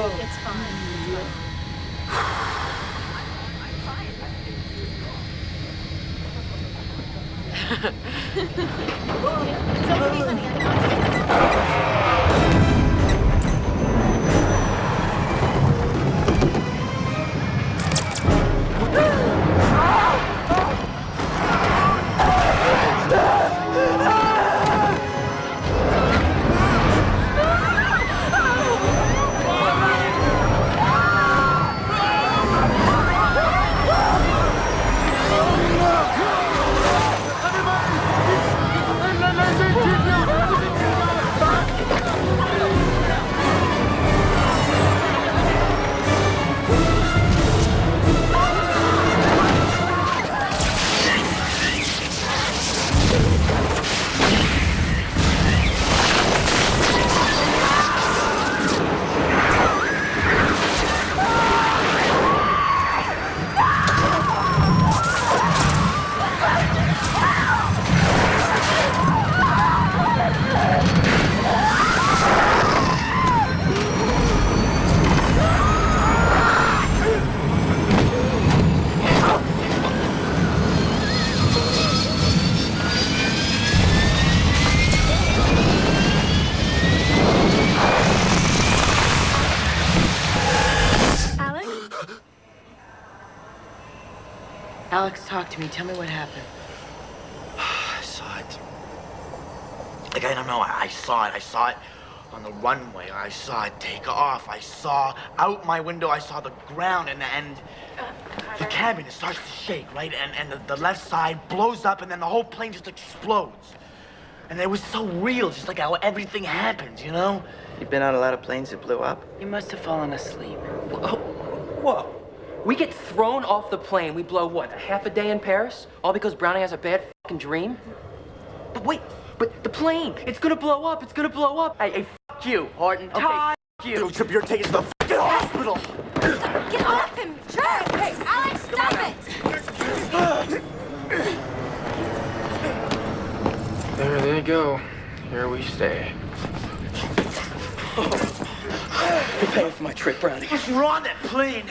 It's fine. It's okay, honey. I'm not. Alex, talk to me. Tell me what happened. I saw it. Like, I don't know. I saw it. I saw it on the runway. I saw it take off. I saw out my window. I saw the ground and the cabin. It starts to shake, right? And the left side blows up, and then the whole plane just explodes. And it was so real, just like how everything happens, you know? You've been on a lot of planes that blew up? You must have fallen asleep. Whoa. We get thrown off the plane. We blow, what, half a day in Paris? All because Brownie has a bad fucking dream? But wait, but the plane, it's gonna blow up. It's gonna blow up. Hey, fuck you, Horton. Okay, fuck you. It'll trip your tickets to the fucking hospital. Get off him! Jerk! Hey, Alex, stop it! There they go. Here we stay. You're paying for my trip, Brownie. You're on that plane.